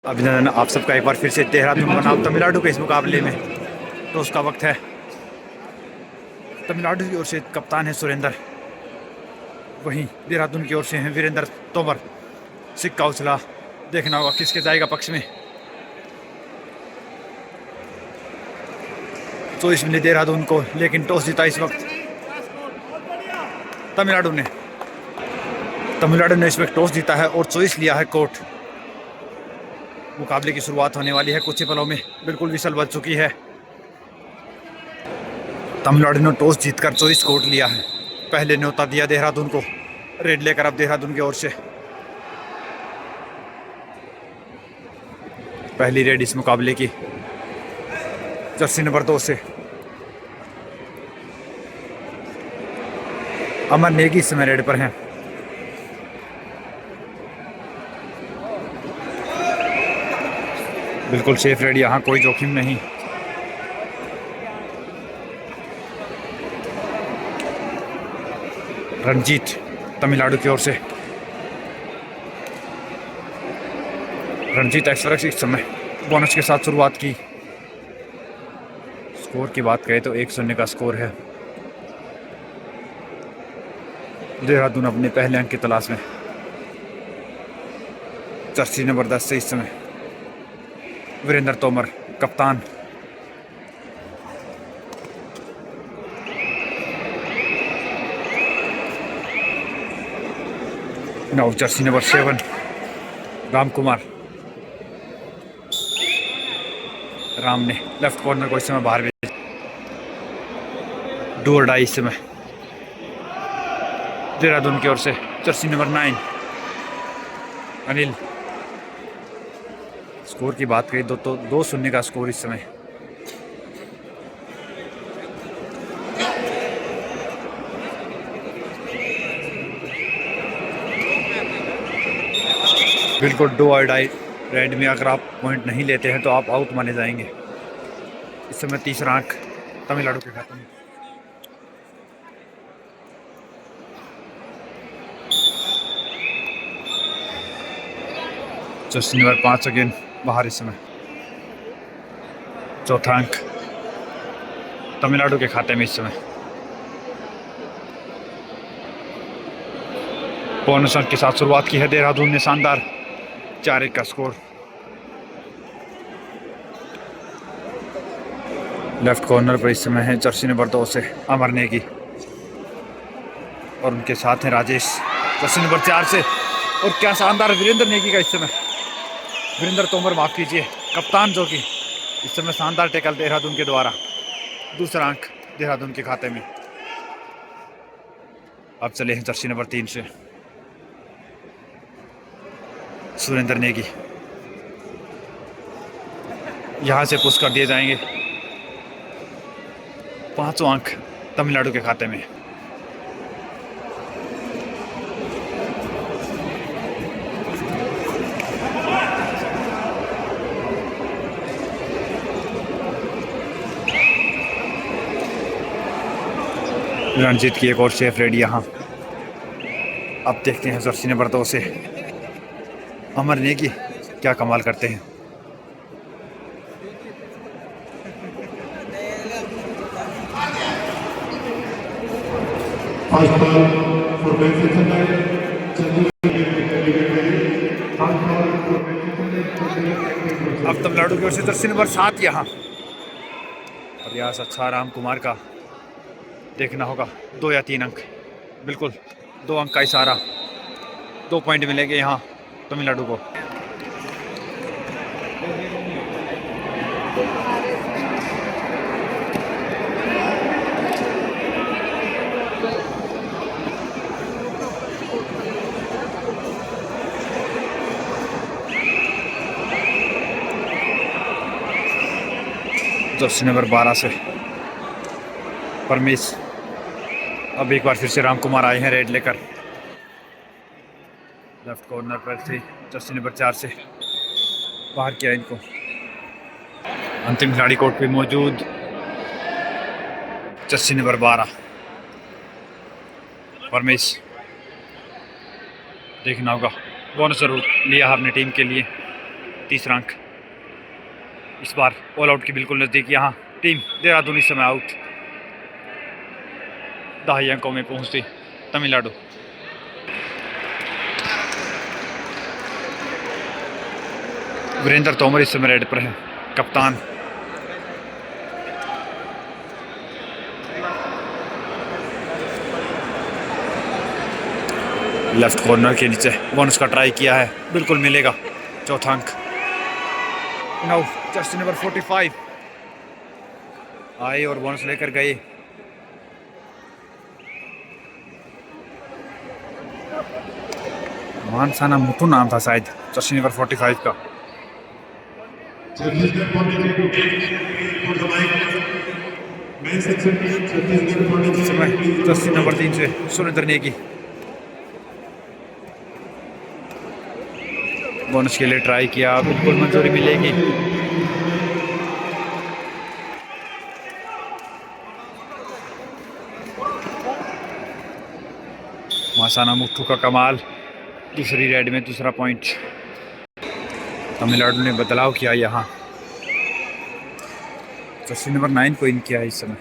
अभिनंदन आप सबका एक बार फिर से देहरादून बनाम तमिलनाडु के इस मुकाबले में। तो उसका वक्त है। तमिलनाडु की ओर से कप्तान है सुरेंद्र, वहीं देहरादून की ओर से हैं वीरेंद्र तोमर। सिक्का उछला, देखना होगा किसके जाएगा पक्ष में। तो इस मिले देहरादून को, लेकिन टॉस जीता इस वक्त तमिलनाडु ने। तमिलनाडु ने इस वक्त टॉस जीता है और चॉइस लिया है कोर्ट। मुकाबले की शुरुआत होने वाली है कुछ ही पलों में। बिल्कुल विसल बज चुकी है। तमिलनाडु ने टॉस जीतकर चॉइस कोर्ट लिया है। पहले न्योता दिया देहरादून को। रेड लेकर अब देहरादून की ओर से पहली रेड इस मुकाबले की, जर्सी नंबर 2 से अमर नेगी इस समय रेड पर हैं। बिल्कुल सेफ रेड, यहाँ कोई जोखिम नहीं। रंजीत तमिलनाडु की ओर से, रंजीत एक्सप्रेस इस समय बोनस के साथ शुरुआत की। स्कोर की बात करें तो 1-0 का स्कोर है। देहरादून अपने पहले अंक की तलाश में। जर्सी नंबर 10 से इस समय वीरेंद्र तोमर कप्तान। Now Jersey number 7 Ram Kumar. Ram ने लेफ्ट कॉर्नर को इस समय बाहर भेजा। डू और डाई इस समय देहरादून की ओर से जर्सी नंबर 9 अनिल। स्कोर की बात करें तो 2-0 का स्कोर इस समय। बिल्कुल डू और डाई रेड में अगर आप पॉइंट नहीं लेते हैं तो आप आउट माने जाएंगे। इस समय तीसरा अंक तमिलनाडु के खाते में। जर्सी नंबर 5 अगेन बाहर इस समय। चौथा अंक तमिलनाडु के खाते में इस समय। बोनस अंक के साथ शुरुआत की है देहरादून ने। शानदार 4-1 का स्कोर। लेफ्ट कॉर्नर पर इस समय है जर्सी नंबर 2 से अमर नेगी और उनके साथ हैं राजेश जर्सी नंबर 4 से। और क्या शानदार वीरेंद्र नेगी का इस समय, वीरेंद्र तोमर माफ कीजिए, कप्तान जो कि इस समय शानदार टैकल देहरादून के द्वारा। दूसरा अंक देहरादून के खाते में। अब चले हैं जर्सी नंबर 3 से सुरेंद्र नेगी। यहां से पुश कर दिए जाएंगे। 5 अंक तमिलनाडु के खाते में। रणजीत की एक और सेफ रेडी यहाँ। अब देखते हैं जर्सी नंबर 2 से अमर नेगी क्या कमाल करते हैं। अब तमिलनाडु की ओर से जर्सी नंबर 7 यहाँ। प्रयास अच्छा राम कुमार का, देखना होगा 2 या 3 अंक। बिल्कुल 2 अंक का इशारा। 2 पॉइंट मिलेंगे यहाँ तमिलनाडु को। जर्सी नंबर 12 से परमेश। अब एक बार फिर से राम कुमार आए हैं रेड लेकर। लेफ्ट कॉर्नर पर थे जर्सी नंबर 4 से बाहर किया इनको। अंतिम खिलाड़ी कोर्ट पे मौजूद जर्सी नंबर 12 परमेश। देखना होगा, बोनस जरूर लिया अपनी टीम के लिए। तीसरा अंक। इस बार ऑल आउट की बिल्कुल नज़दीक यहाँ टीम देहरादून इस समय आउट। 10 अंकों में पहुंचती तमिलनाडु। वीरेंद्र तोमर इस समय रेड पर है, कप्तान। लेफ्ट कॉर्नर के नीचे बोनस का ट्राई किया है, बिल्कुल मिलेगा। चौथा अंक। नाउ जर्सी नंबर 45 आए और बोनस लेकर गए। मानसाना मुथु नाम था शायद जर्सी नंबर 45 का। जर्सी नंबर 3 से सुरेंद्र नेगी बोनस के लिए ट्राई किया, बिल्कुल मंजूरी मिलेगी। मासाना मुट्ठू का कमाल, दूसरी रेड में दूसरा पॉइंट। तमिलनाडु ने बदलाव किया यहाँ, जर्सी नंबर 9 को इन किया है इस समय।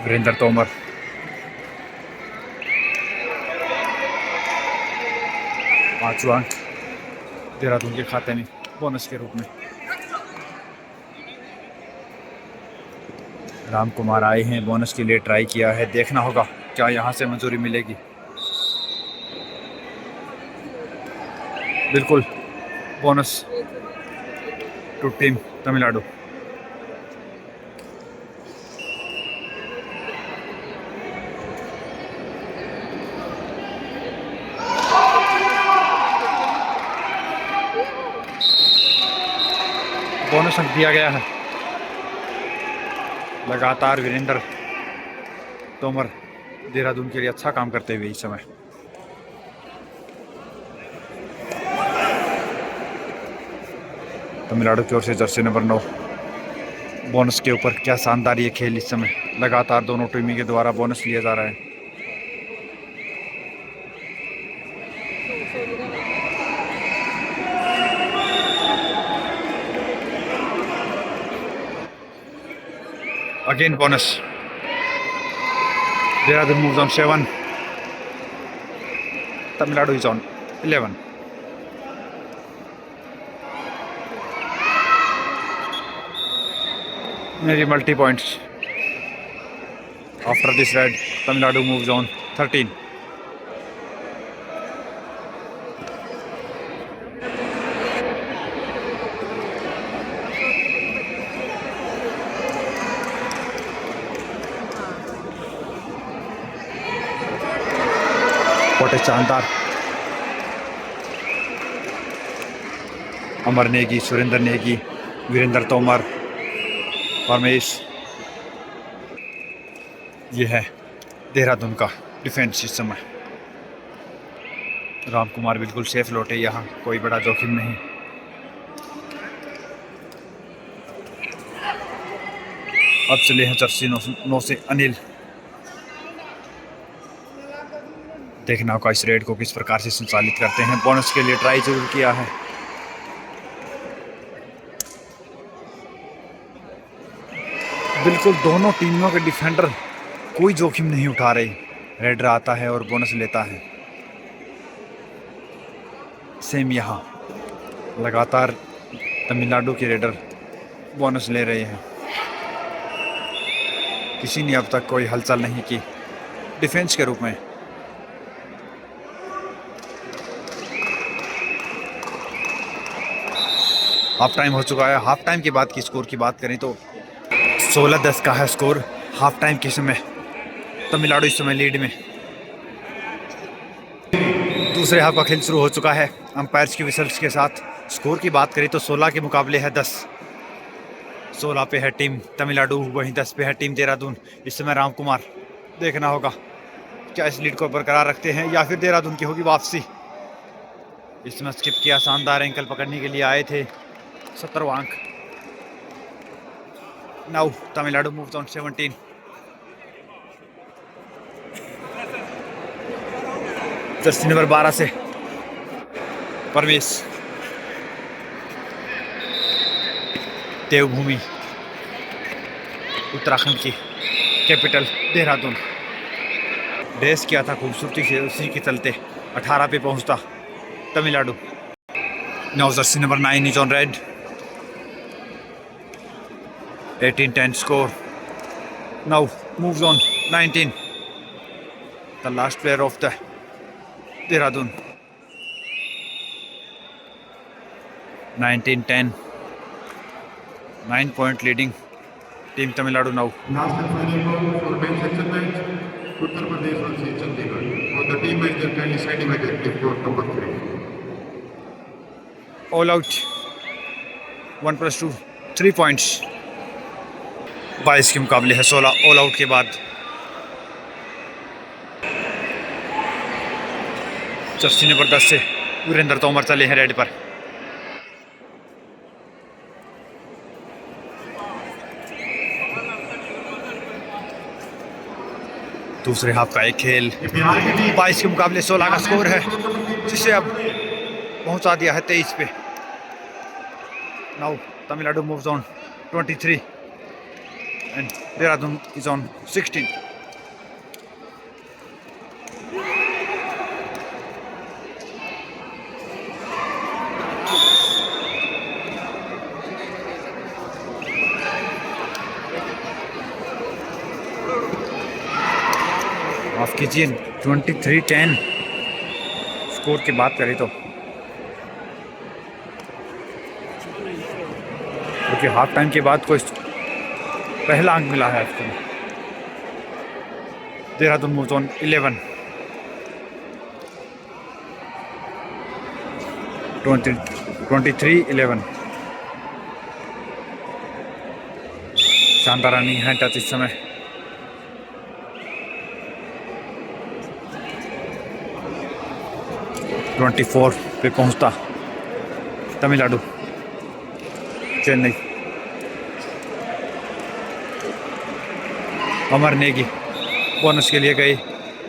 वीरेंद्र तोमर पांचवा अंक देहरादून के खाते में बोनस के रूप में। राम कुमार आए हैं, बोनस के लिए ट्राई किया है, देखना होगा क्या यहाँ से मंजूरी मिलेगी। बिल्कुल bonus to team Tamil Nadu. Bonus अंक दिया गया है। लगातार वीरेंद्र तोमर देहरादून के लिए अच्छा काम करते हुए इस समय। तमिलनाडु की ओर से जर्सी नंबर 9 बोनस के ऊपर क्या शानदार ये खेल इस समय। लगातार दोनों टीमों के द्वारा बोनस लिया जा रहा है। Again bonus. Dehradun moves on 7, Tamil Nadu is on 11। Maybe multi points. After this red, Tamil Nadu moves on 13. What a शानदार अमर नेगी, सुरेंद्र नेगी, वीरेंद्र तोमर, परमेश। ये है देहरादून का डिफेंस इस समय। राम कुमार बिल्कुल सेफ लौटे, यहाँ कोई बड़ा जोखिम नहीं। अब चले हैं जर्सी 9 से अनिल। देखना होगा इस रेड को किस प्रकार से संचालित करते हैं। बोनस के लिए ट्राई जरूर किया है। बिल्कुल दोनों टीमों के डिफेंडर कोई जोखिम नहीं उठा रहे। रेडर आता है और बोनस लेता है। सेम यहाँ लगातार तमिलनाडु के रेडर बोनस ले रहे हैं। किसी ने अब तक कोई हलचल नहीं की डिफेंस के रूप में। हाफ टाइम हो चुका है। हाफ टाइम के बाद की स्कोर की बात करें तो 16-10 का है स्कोर। हाफ टाइम के समय तमिलनाडु इस समय लीड में। दूसरे हाफ का खेल शुरू हो चुका है अंपायर्स की विसल्स के साथ। स्कोर की बात करें तो 16 के मुकाबले है 10। 16 पे है टीम तमिलनाडु, वहीं 10 पे है टीम देहरादून। इस समय राम कुमार, देखना होगा क्या इस लीड को बरकरार रखते हैं या फिर देहरादून की होगी वापसी। इस समय स्किप किया, शानदार एंकल पकड़ने के लिए आए थे। 17वां अंक। Now Tamil Nadu moves on 17। Jersey number 12 से परवेश। देवभूमि उत्तराखंड की कैपिटल देहरादून। रेस किया था खूबसूरती से, उसी के चलते 18 पे पहुंचता Tamil Nadu. Now Jersey number 9 is on red. 18-10 score. Now moves on 19. The last player of the Dehradun. 19-10. 9-point leading Team Tamil Nadu now. Last and final ball for men's section match, Uttar Pradesh versus Chandigarh. For the team manager, kindly sign him again, team court number 3. All out. 1+2. 3 points. 22 के मुकाबले है 16 all out के बाद। Jersey number 10 से वीरेंद्र तोमर चले हैं red पर। दूसरे हाफ का एक खेल 22 के मुकाबले 16 का स्कोर है, जिसे अब पहुंचा दिया है 23 पे। Now Tamil Nadu moves on 23 and Dehradun is on 16. माफ कीजिए 23-10 स्कोर की बात करें तो, क्योंकि हाफ टाइम के बाद कोई पहला अंक मिला है आपको। Dehradun moves on 11। 23-11। शानदार रनिंग है टच इस समय। ट्वेंटी 24 पे पहुंचता तमिलनाडु। चेन्नई। अमर नेगी बोनस के लिए गई,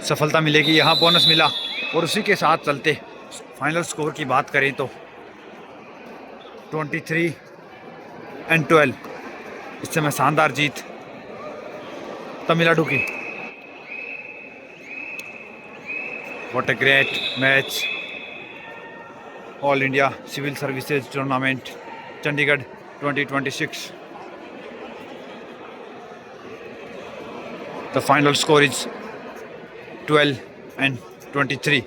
सफलता मिलेगी, यहाँ बोनस मिला और उसी के साथ चलते फाइनल स्कोर की बात करें तो 23-12 इस समय शानदार जीत तमिलनाडु की। What a great match. All India civil services tournament Chandigarh 2026। The final score is 12-23.